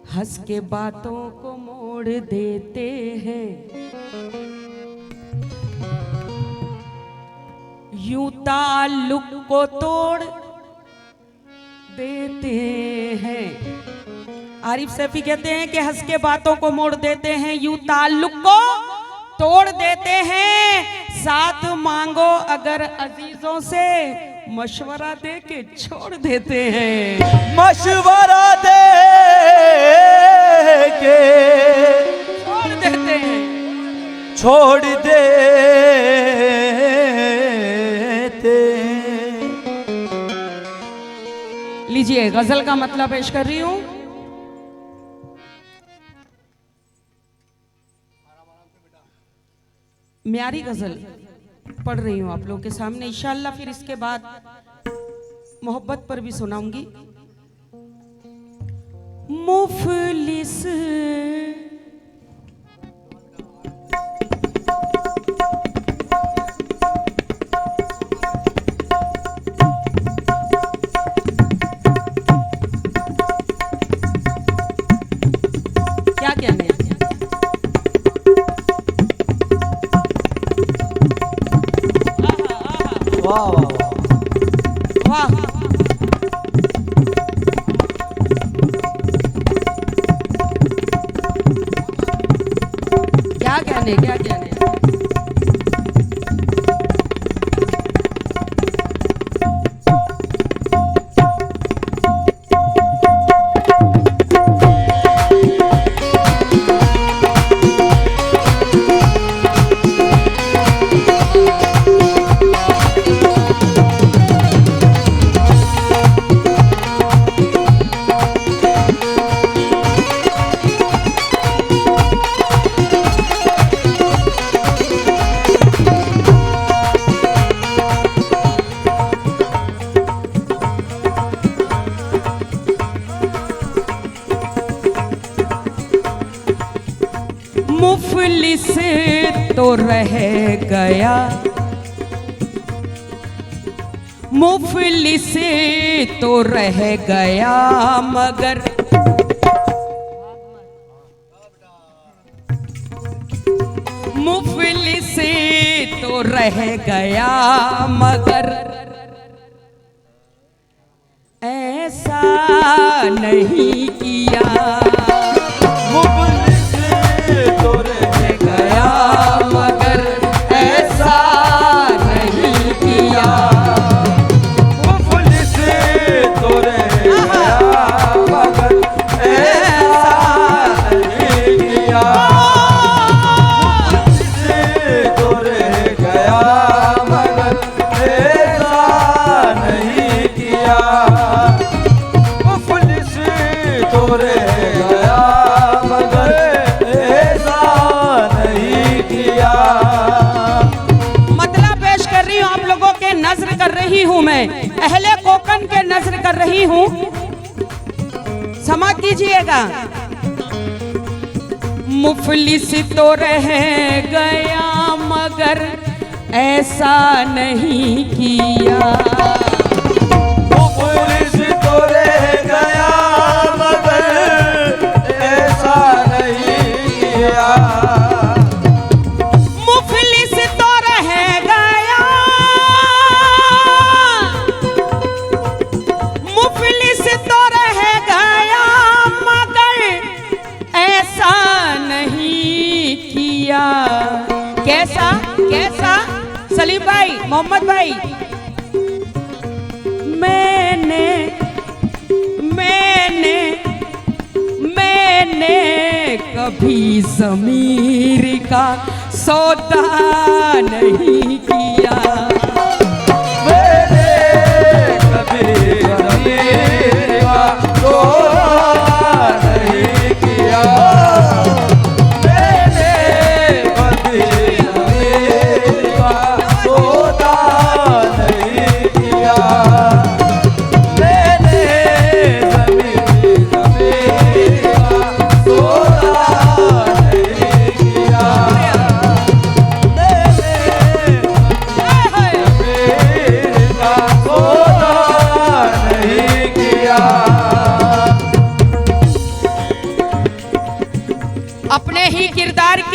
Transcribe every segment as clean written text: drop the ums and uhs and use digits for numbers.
हंस के बातों को मोड़ देते हैं, यूं ताल्लुक को तोड़ देते हैं। आरिफ सैफी कहते हैं कि हंस के बातों को मोड़ देते हैं, यूं ताल्लुक को तोड़ देते हैं। साथ मांगो अगर अजीजों से, मशवरा दे के छोड़ देते हैं। मशवरा दे के छोड़ देते हैं, छोड़ देते। लीजिए गजल का मतलब पेश कर रही हूं। म्यारी गजल पढ़ रही हूं आप लोगों के सामने। इंशाअल्लाह फिर इसके बाद मोहब्बत पर भी सुनाऊंगी। मुफलिस क्या कहने, वाह वाह वाह। क्या कहने, क्या कहने। मुफलिस तो रह गया, मुफलिस तो रह गया मगर मुफलिस तो रह गया मगर ऐसा नहीं किया। तो रह गया मगर ऐसा नहीं किया। मुफलिस तो रह गया मगर ऐसा नहीं किया। मुफलिस तो रह गया मगर ऐसा नहीं किया। मुफलिस तो रह गया मगर मतलब पेश कर रही हूँ आप लोगों के नजर कर रही हूँ मैं, अहले कोकन के नजर कर रही हूँ, समझ कीजिएगा। मुफलिस तो रह गया मगर ऐसा नहीं किया। मुफलिस तो रह गया मगर ऐसा नहीं किया। कैसा कैसा सलीम भाई, मोहम्मद भाई। मैंने मैंने मैंने कभी ज़मीर का सौदा नहीं किया। मैंने कभी ज़मीर का सौदा नहीं किया।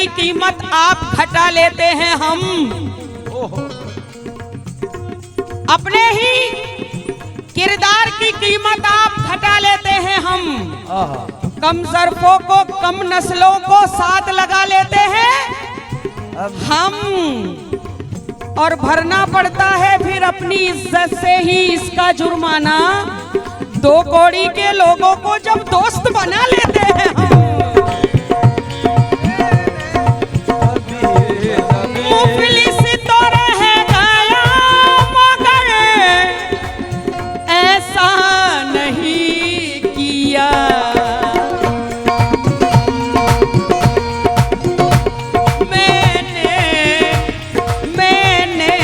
की कीमत आप घटा लेते हैं हम। ओहो, अपने ही किरदार की कीमत आप घटा लेते हैं हम। आहा, कम ज़र्फ़ों को, कम नस्लों को साथ लगा लेते हैं हम, और भरना पड़ता है फिर अपनी इज्जत से ही इसका जुर्माना। 2 कौड़ी के लोगों को जब दोस्त बना लेते हैं हम। मुफलिस तो रह गया मगर ऐसा नहीं किया। मैंने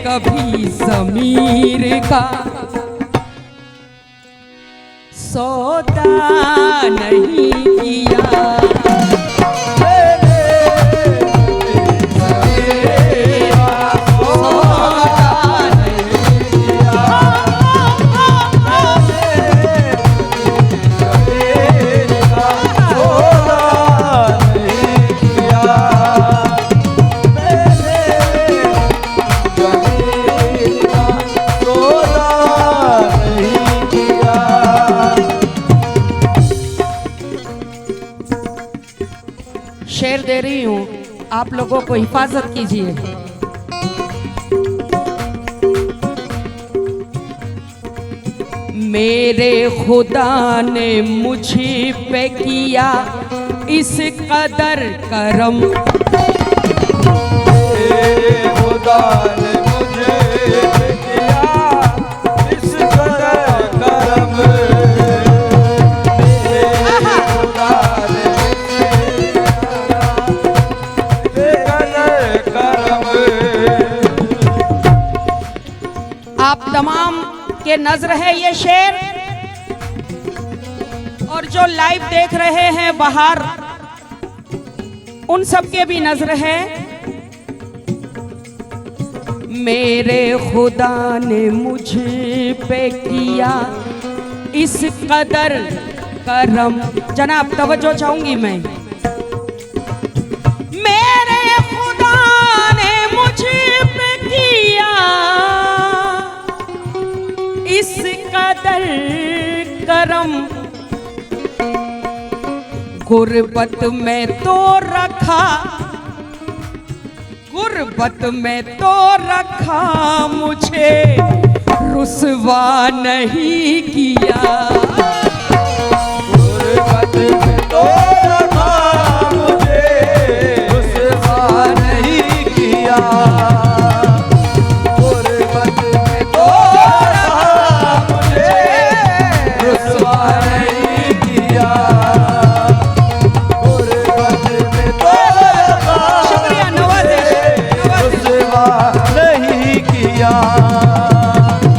कभी ज़मीर का सौदा नहीं किया। शेर दे रही हूँ, आप लोगों को हिफाजत कीजिए। मेरे खुदा ने मुझ पे किया इस कदर करम। मेरे खुदा ने मुझे किया इस कदर करम। मेरे खुदा ने मुझे कदर करम। आप तमाम के नजर है ये शेर, और जो लाइव देख रहे हैं बाहर उन सब के भी नजर है। मेरे खुदा ने मुझ पे किया इस कदर करम। जनाब तवज्जो चाहूंगी मैं। मेरे खुदा ने मुझ पे किया इस कदर करम। गुर्बत में तो रखा, गुर्बत में तो रखा, मुझे रुसवा नहीं किया। गुर्बत में तो रखा, मुझे रुसवा नहीं किया। गुर्बत में तो रखा, मुझे रुसवा नहीं किया। गुर्बत में तो रखा, शुक्रिया नवाज़िश, नवाज़िश। रुसवा नहीं किया।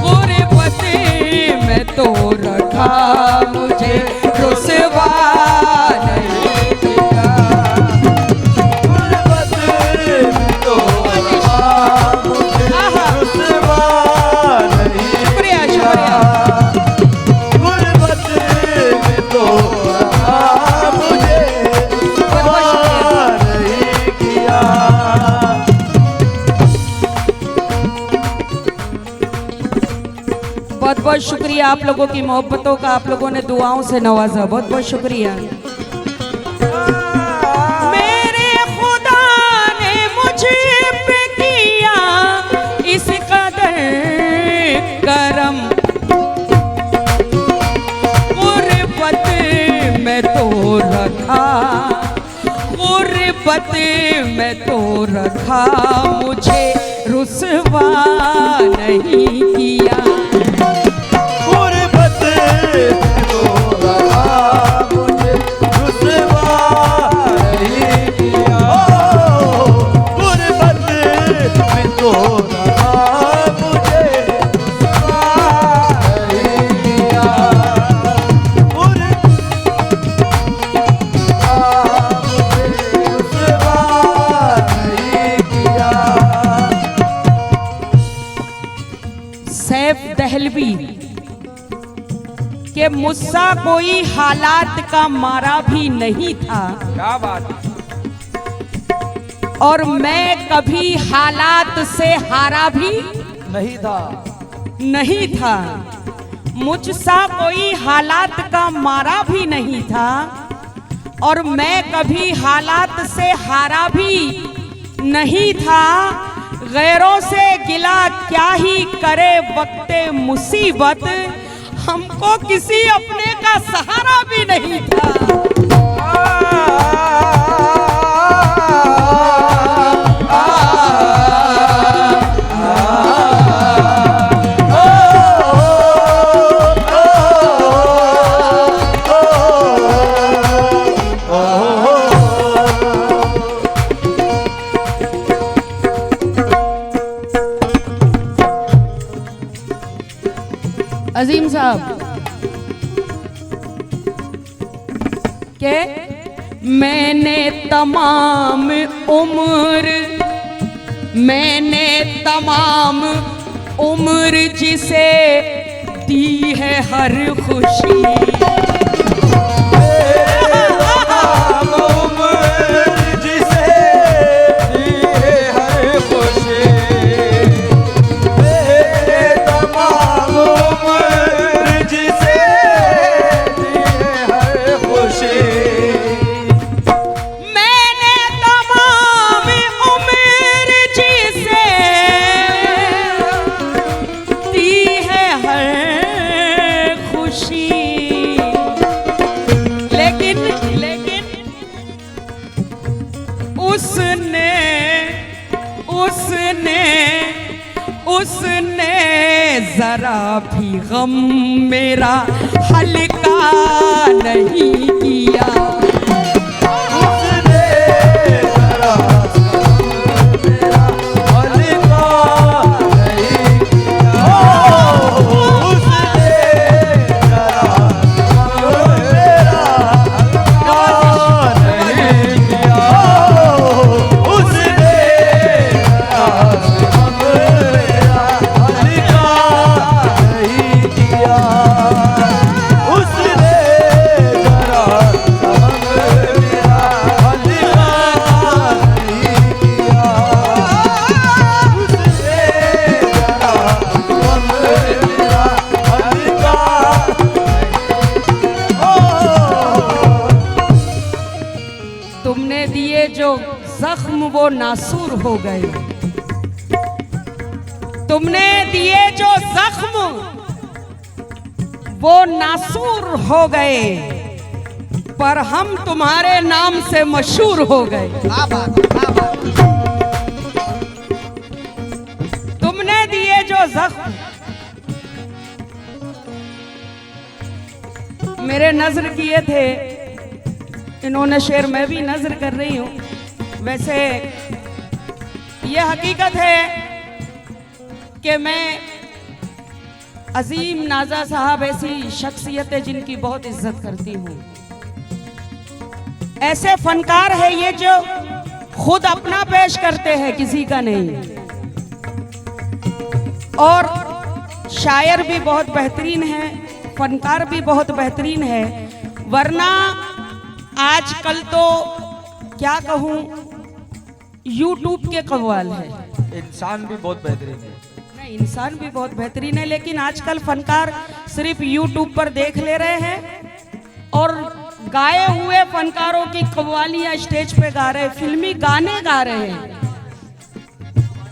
गुर्बत में तो रखा, मुझे रुसवा नहीं किया। गुर्बत में तो रखा, मुझे रुसवा नहीं शुक्रिया, शुक्रिया। गुर्बत में तो रखा, मुझे रुसवा नहीं किया। बहुत बहुत शुक्रिया आप लोगों की मोहब्बतों का, आप लोगों ने दुआओं से नवाजा, बहुत बहुत शुक्रिया। मेरे खुदा ने मुझ पे किया इस कदर करम। गुर्बत में तो रखा, गुर्बत में तो रखा, मुझे रुसवा नहीं किया। गुर्बत में तो रखा, मुझे रुसवा नहीं किया। गुर्बत में तो रखा, मुझे रुसवा नहीं किया। गुर्बत मुझे रुसवा नहीं किया। सैफ दहलवी के मुझसा कोई हालात का मारा भी नहीं था। क्या बात है। और मैं कभी हालात से हारा भी नहीं था। मुझसा कोई हालात का मारा भी नहीं था, और मैं कभी हालात से हारा भी नहीं था। गैरों से गिला क्या ही करे वक्ते मुसीबत, हमको किसी अपने का सहारा भी नहीं था। अजीम साहब के मैंने तमाम उम्र जिसे दी है हर खुशी, उसने जरा भी गम मेरा हल्का नहीं किया। उसने जरा मेरा हल्का नहीं किया। उसने जरा मेरा हल्का नहीं किया। उसने तुमने दिए जो जख्म वो नासूर हो गए, तुमने दिए जो जख्म वो नासूर हो गए, पर हम तुम्हारे नाम से मशहूर हो गए। तुमने दिए जो जख्म, मेरे नजर किए थे इन्होंने शेर, मैं भी नजर कर रही हूँ। वैसे ये हकीकत है कि मैं अजीम नाजा साहब ऐसी शख्सियत है जिनकी बहुत इज्जत करती हूँ। ऐसे फनकार है ये जो खुद अपना पेश करते हैं, किसी का नहीं, और शायर भी बहुत बेहतरीन है, फनकार भी बहुत बेहतरीन है। वरना आजकल तो क्या कहूँ, यूट्यूब के कव्वाल है। इंसान भी बहुत बेहतरीन है। नहीं, इंसान भी बहुत बेहतरीन है, लेकिन आजकल फनकार सिर्फ यूट्यूब पर देख ले रहे हैं और गाए हुए फनकारों की कव्वालियां स्टेज पे गा रहे हैं, फिल्मी गाने गा रहे हैं।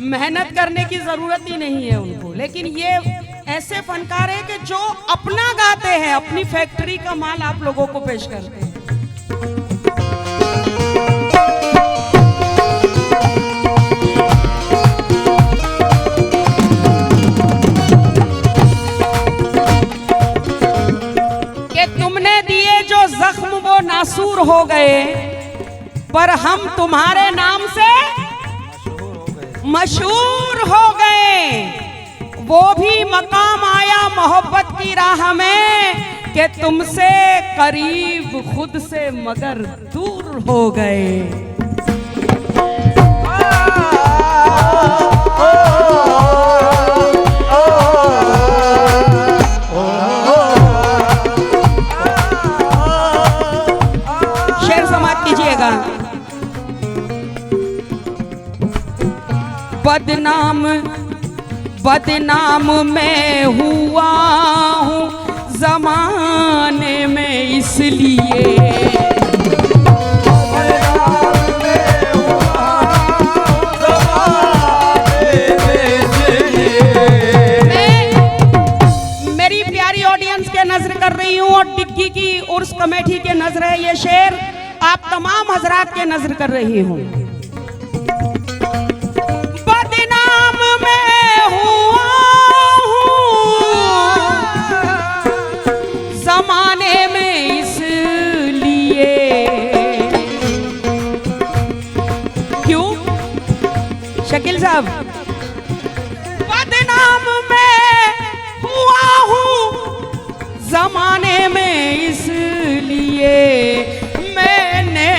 मेहनत करने की जरूरत ही नहीं है उनको। लेकिन ये ऐसे फनकार है कि जो अपना गाते हैं, अपनी फैक्ट्री का माल आप लोगों को पेश करते हैं। नासूर हो गए, पर हम तुम्हारे नाम से मशहूर हो गए। वो भी मकाम आया मोहब्बत की राह में कि तुमसे करीब खुद से मगर दूर हो गए। बदनाम बदनाम मैं हुआ हूँ जमाने में इसलिए। मेरी प्यारी ऑडियंस के नजर कर रही हूँ और डिग्गी की उर्स कमेटी के नजर है ये शेर, आप तमाम हजरात के नजर कर रही हूँ। बदनाम मैं हुआ हूँ जमाने में इसलिए। क्यों शकील साहब? बदनाम मैं हुआ हूँ जमाने में इसलिए। मैंने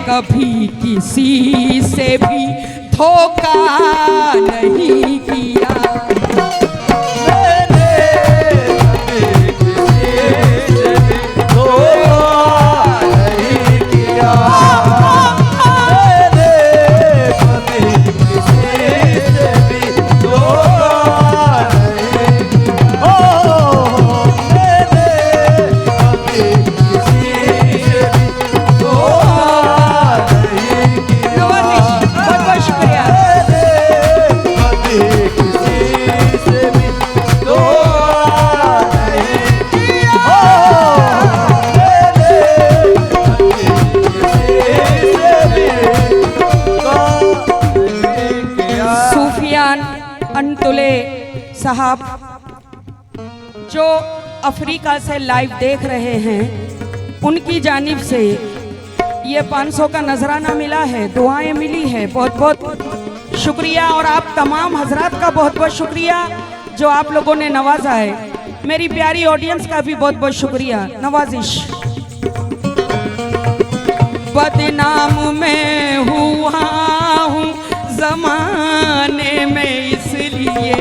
कभी किसी से भी धोखा नहीं किया। अंतुले साहब जो अफ्रीका से लाइव देख रहे हैं, उनकी जानिब से ये 500 का नजराना मिला है, दुआएं मिली है। बहुत बहुत शुक्रिया और आप तमाम हजरात का बहुत बहुत शुक्रिया जो आप लोगों ने नवाजा है। मेरी प्यारी ऑडियंस का भी बहुत बहुत शुक्रिया, नवाजिश। बदनाम मैं हुआ हूँ जमाने में इसलिए।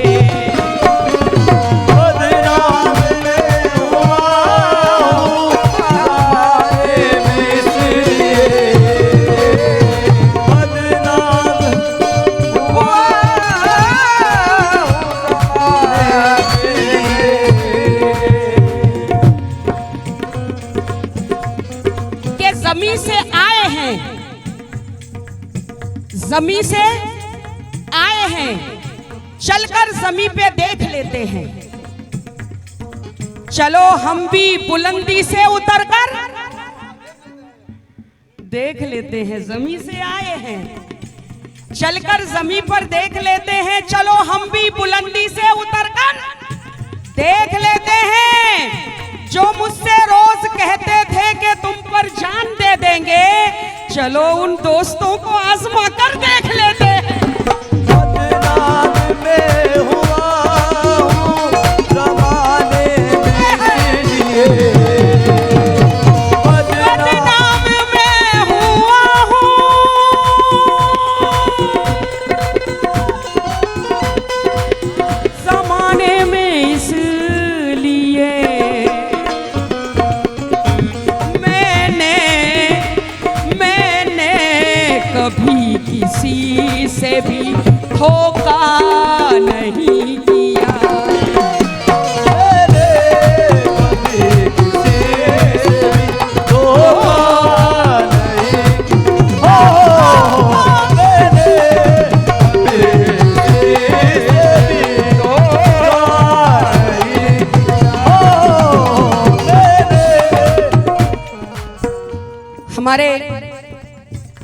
जमी से आए हैं, चलकर जमी पे देख लेते हैं। चलो हम भी बुलंदी से उतरकर देख लेते हैं। जमी से आए हैं, चलकर जमी पर देख लेते हैं। चलो हम भी बुलंदी से उतरकर देख लेते हैं। जो मुझसे रोज कहते थे कि तुम पर जान दे देंगे, चलो उन दोस्तों को आजमा कर देख लेते हैं। बदनाम में हुआ हूँ जमाने में इसलिए। बदनाम में हुआ हूँ जमाने में इसलिए। कभी किसी से भी धोखा नहीं किया। कभी किसी से भी धोखा नहीं किया। मैंने कभी किसी से भी धोखा नहीं किया। हमारे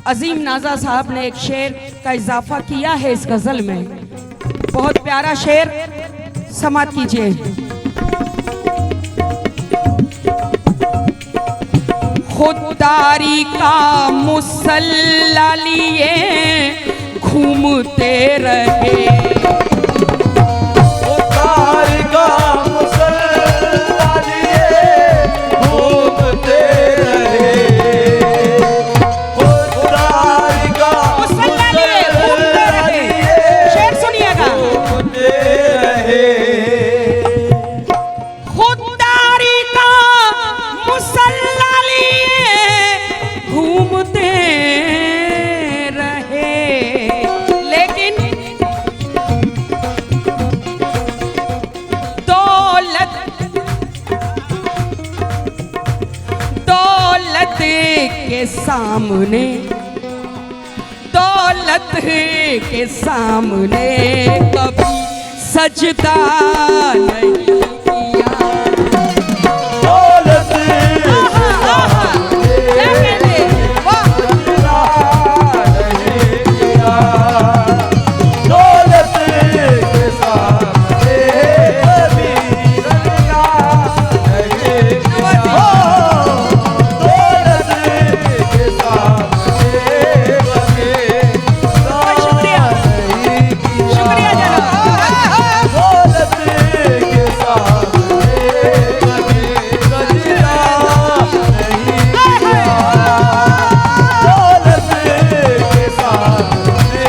अजीम नाजा साहब ने एक शेर का इजाफा किया है इस गजल में, बहुत प्यारा शेर, समात कीजिए। खुददारी का मुसल्ला लिए घूमते रहे। खुददारी का मुसल्ला लिए घूमते रहे। घूमते रहे सामने, दौलत के सामने कभी सजदा नहीं किया। दौलत क्या कहते वाह, नहीं किया, दौलत के सामने कभी सजदा नहीं किया, दौलत के सामने कभी शुक्रिया शुक्रिया जनाब। दौलत के सामने कभी सजदा नहीं किया, दौलत के सामने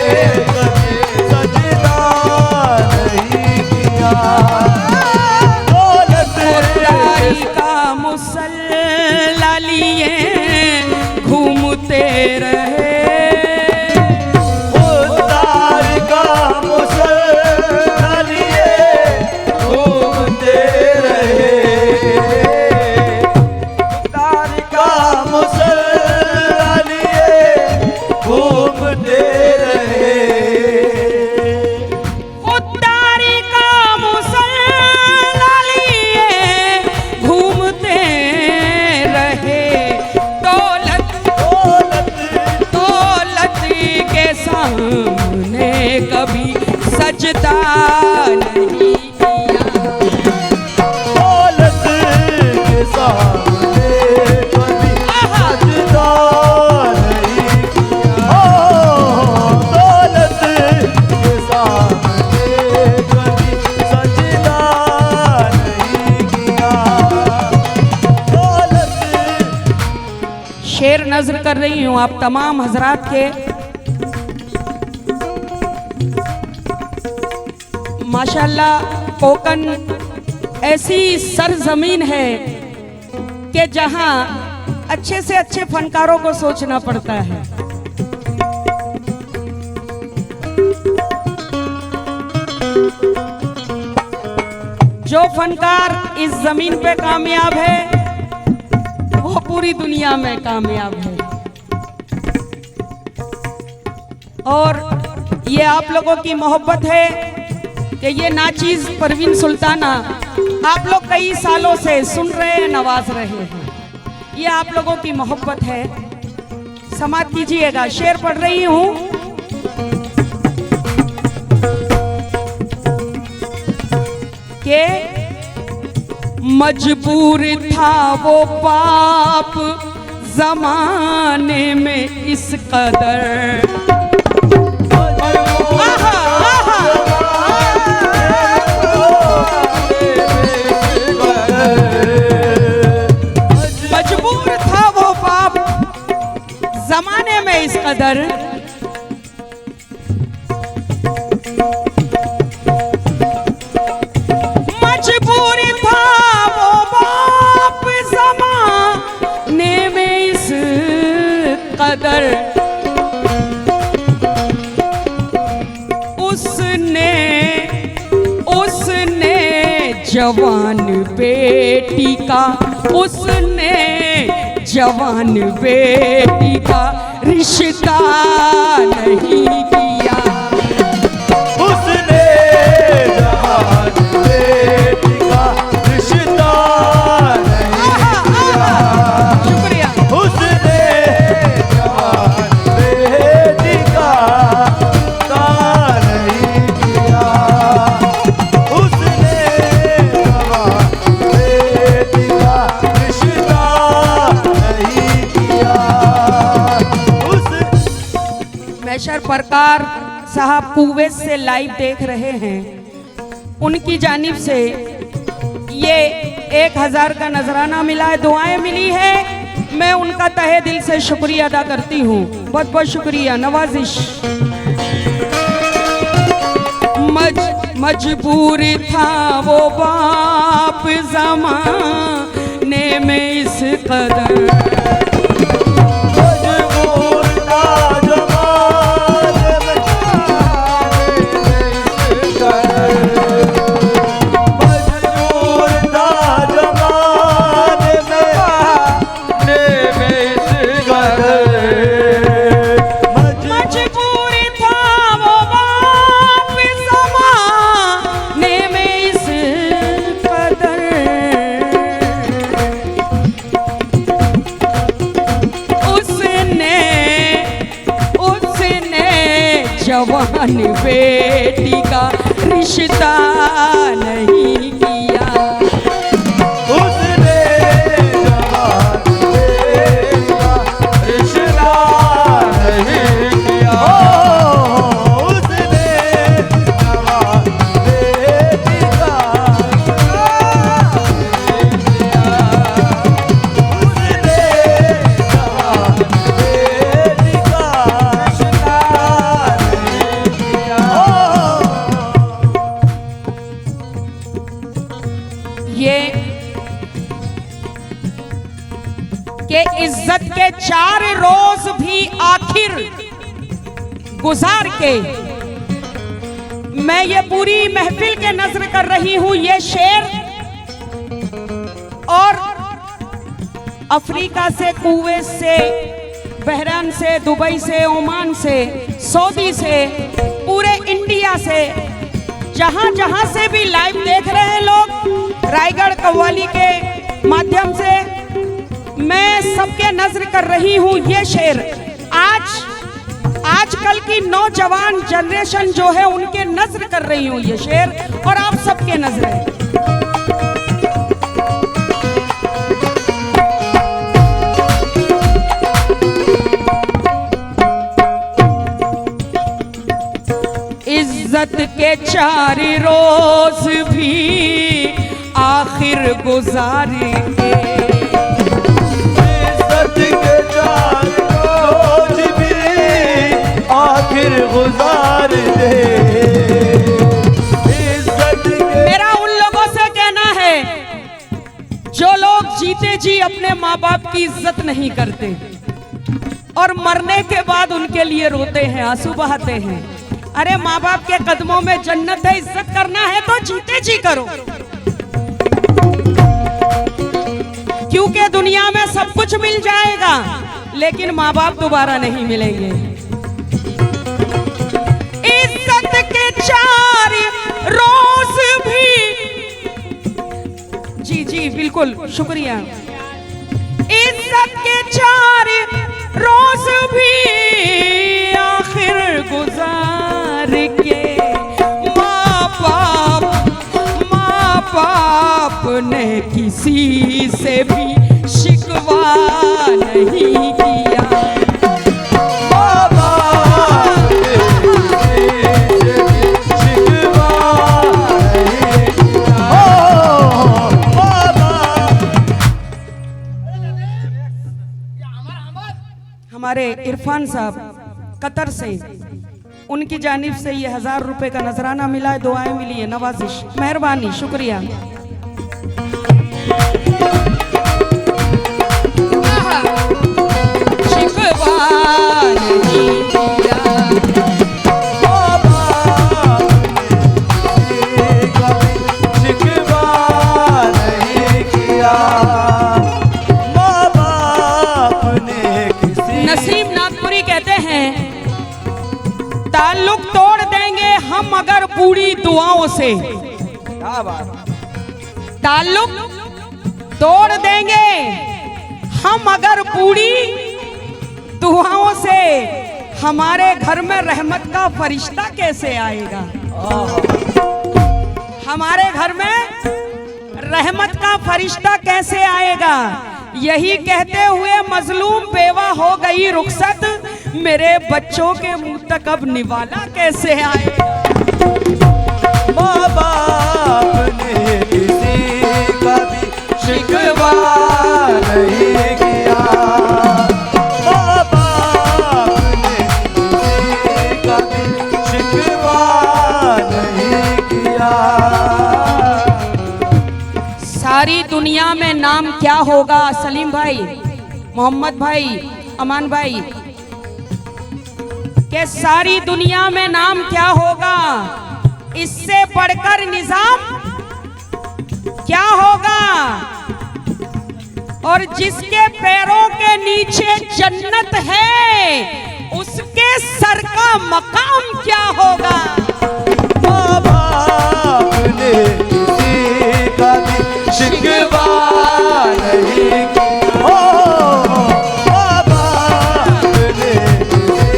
कभी सजदा नहीं किया, दौलत खुदाई का मुसल्ला लिए घूमते रहे, उद्धार का मुसल्ला लिए घूमते रहे, उद्धार का मुसल्ला लिए घूमते रहे, खुदाई का मुसल्ला लिए घूमते रहे, दौलत दौलत के सामने कभी सजदा नहीं किया। दौलत के सामने कभी सजदा नहीं किया, दौलत के सामने कभी सजदा नहीं किया, दौलत शेर नज्र कर रही हूँ आप तमाम हजरात के। माशाल्लाह कोकन ऐसी सरजमीन है कि जहां अच्छे से अच्छे फनकारों को सोचना पड़ता है। जो फनकार इस जमीन पे कामयाब है वो पूरी दुनिया में कामयाब है। और ये आप लोगों की मोहब्बत है कि ये नाचीज परवीन सुल्ताना आप लोग कई सालों से सुन रहे हैं, नवाज रहे हैं। ये आप लोगों की मोहब्बत है। समात कीजिएगा, शेर पढ़ रही हूँ। के मजबूर था वो बाप जमाने में इस कदर, मजबूर था वो बाप जमाने में इस कदर, मजबूर था वो बाप जमाने में इस कदर, उसने जवान बेटी का, उसने जवान बेटी का रिश्ता नहीं किया, उसने जवान बेटी का रिश्ता नहीं किया, शुक्रिया। उसने जवान बेटी का रिश्ता नहीं किया, उसने जवान बेटी का रिश्ता नहीं किया, मैशर परकार साहब कुवैत से लाइव देख रहे हैं, उनकी जानिब से ये 1000 का नजराना मिला है, दुआएं मिली है। मैं उनका तहे दिल से शुक्रिया अदा करती हूँ, बहुत बहुत शुक्रिया, नवाजिश। मजबूर था वो बाप ज़माने में इस कदर, मजबूर था ज़माने में इस कदर, मजबूर था ज़माने में इस कदर, जवान बेटी का रिश्ता नहीं किया। उसने जवान बेटी का रिश्ता नहीं किया। उसने जवान बेटी का ये के इज्जत के 4 रोज भी आखिर गुजार के मैं ये पूरी महफिल के नजर कर रही हूं ये शेर, और अफ्रीका से, कुवैत से, बहरीन से, दुबई से, ओमान से, सऊदी से, पूरे इंडिया से, जहां जहां से भी लाइव देख रहे हैं लोग, रायगढ़ कव्वाली के माध्यम से मैं सबके नजर कर रही हूं ये शेर। आजकल की नौजवान जनरेशन जो है उनके नजर कर रही हूं ये शेर, और आप सबके नजर है। इज्जत के 4 रोज भी आखिर गुजारे, इज्जत के 4 रोज भी आखिर गुजार दे। इज्जत के मेरा उन लोगों से कहना है जो लोग जीते जी अपने माँ बाप की इज्जत नहीं करते और मरने के बाद उनके लिए रोते हैं, आंसू बहाते हैं। अरे माँ बाप के कदमों में जन्नत है, इज्जत करना है तो जीते जी करो, क्योंकि दुनिया में सब कुछ मिल जाएगा लेकिन माँ बाप दोबारा नहीं मिलेंगे। इज्जत के 4 रोज भी, जी जी बिल्कुल शुक्रिया। इज्जत के 4 रोज भी आखिर गुजार के माँ बाप ने किसी से भी शिकवा नहीं किया। हमारे इरफान साहब कतर से, उनकी जानिब से ये 1000 रुपए का नजराना मिला है, दुआएं मिली है, नवाजिश, मेहरबानी, शुक्रिया। नसीब नागपुरी कहते हैं ताल्लुक तोड़ देंगे हम अगर पूरी दुआओं से। क्या बात, ताल्लुक तोड़ देंगे हम अगर पूरी दुआओं से। हमारे घर में रहमत का फरिश्ता कैसे आएगा? हमारे घर में रहमत का फरिश्ता कैसे आएगा? यही कहते हुए मजलूम बेवा हो गई रुखसत, मेरे बच्चों के मुंह तक अब निवाला कैसे आएगा? माँ बाप ने किसी का भी शिकवा नहीं किया। माँ बाप ने किसी का भी शिकवा नहीं किया। सारी दुनिया में नाम क्या होगा? सलीम भाई, मोहम्मद भाई, अमान भाई, के सारी दुनिया में नाम क्या होगा? इससे बढ़कर निजाम क्या होगा? और जिसके पैरों के नीचे जन्नत है उसके सर का मकाम क्या होगा? माँ बाप ने किसी का भी शिकवा नहीं किया। माँ बाप ने किसी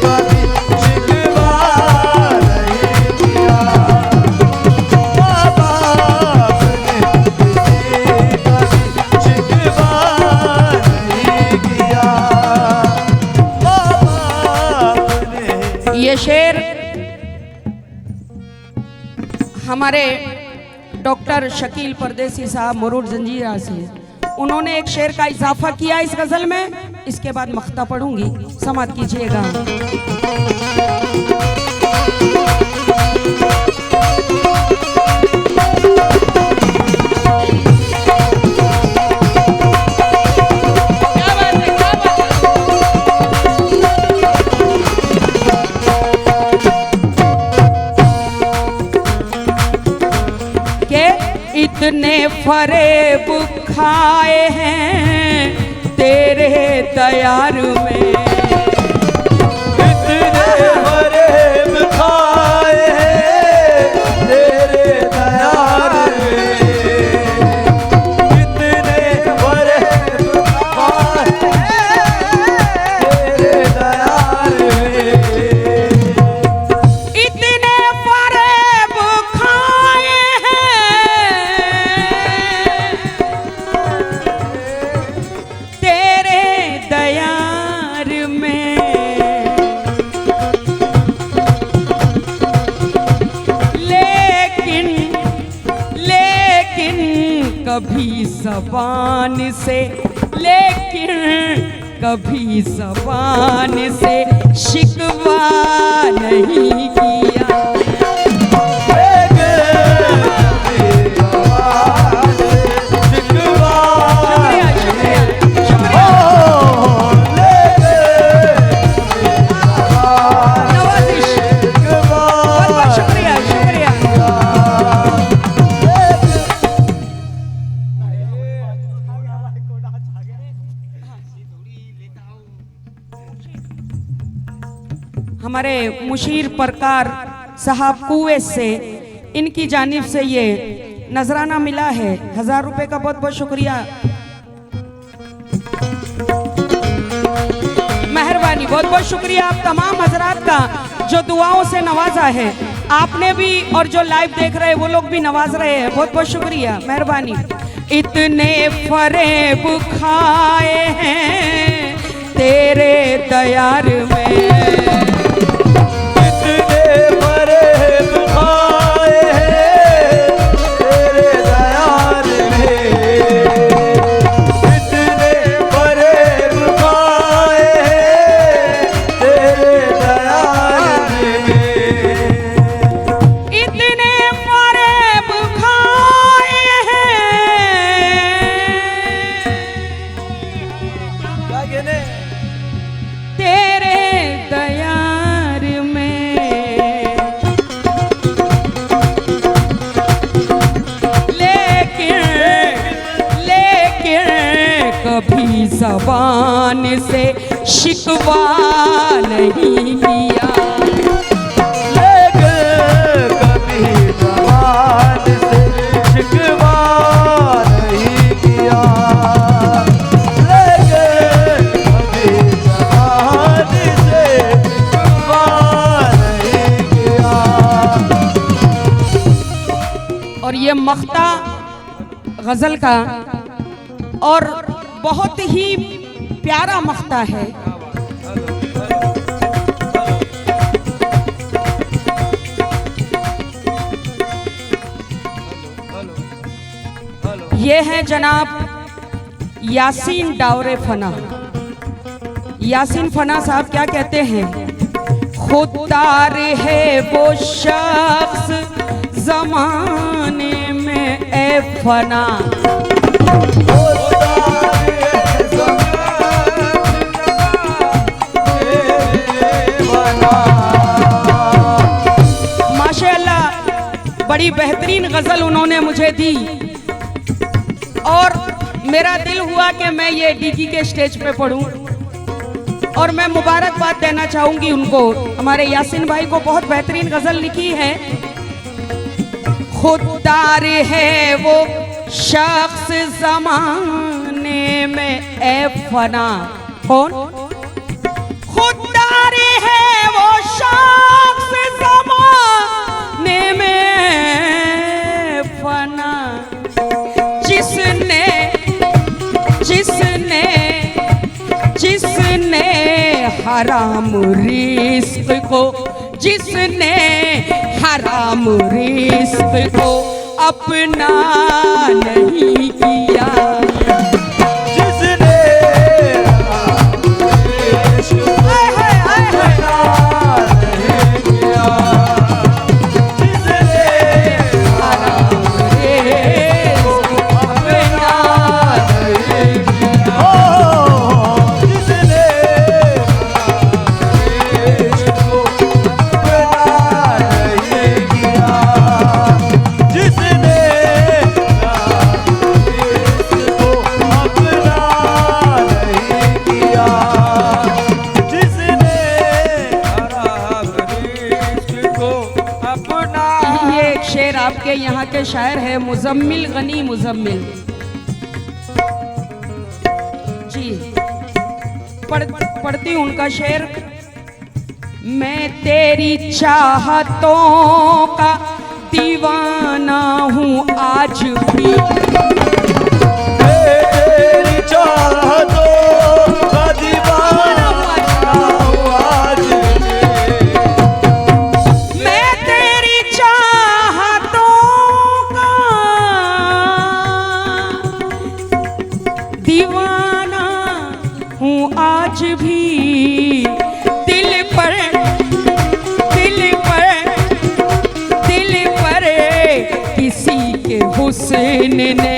का भी शिकवा हमारे डॉक्टर शकील परदेसी साहब मुरूर जंजीरा से, उन्होंने एक शेर का इजाफा किया इस गजल में। इसके बाद मख्ता पढ़ूंगी, समाप्त कीजिएगा। इतने फरेब खाए हैं तेरे दयार में, इतने फरेब खाए हैं तेरे दयार में, इतने फरेब खाए हैं तेरे दयार में, इतने फरेब खाए कभी ज़बान से, लेकिन कभी ज़बान से शिकवा नहीं किया। हमारे मुशीर परकार साहब कुवैत से, इनकी जानिब से ये नजराना मिला है, 1000 रुपए का बहुत बहुत शुक्रिया, मेहरबानी, बहुत बहुत शुक्रिया आप तमाम हजरात का जो दुआओं से नवाजा है। आपने भी और जो लाइव देख रहे हैं वो लोग भी नवाज रहे हैं, बहुत बहुत शुक्रिया, मेहरबानी। इतने फरेब खाए हैं तेरे दयार में, कभी ज़बान से शिकवा नहीं किया, कभी ज़बान से शिकवा नहीं किया, कभी ज़बान से शिकवा नहीं किया। और ये मख्ता गजल का और बहुत ही प्यारा मख्ता है। ये है जनाब यासीन डावरे फना। यासीन फना साहब क्या कहते हैं? खुददार है वो शख्स जमाने में ए फना, बड़ी बेहतरीन गजल उन्होंने मुझे दी और मेरा दिल हुआ कि मैं ये डीजी के स्टेज पे पढ़ूं और मैं मुबारकबाद देना चाहूंगी उनको। हमारे यासीन भाई को बहुत बेहतरीन गजल लिखी है। खुददार है वो शख्स ज़माने में ए फना, कौन? खुददार है वो शख्स ज़माने में फना, जिसने जिसने जिसने हराम रिस्क को जिसने हराम रिस्क को अपना नहीं किया, जिसने आपके यहाँ के शायर है मुजम्मिल गनी मुजम्मिल जी। पढ़ती हूँ उनका शेर। मैं तेरी चाहतों का दीवाना हूँ आज भी, तेरी चाहतों का दीवाना हूँ आज भी। मैं तेरी चाहतों का दीवाना हूँ आज भी, दिल पर किसी के हुस्न ने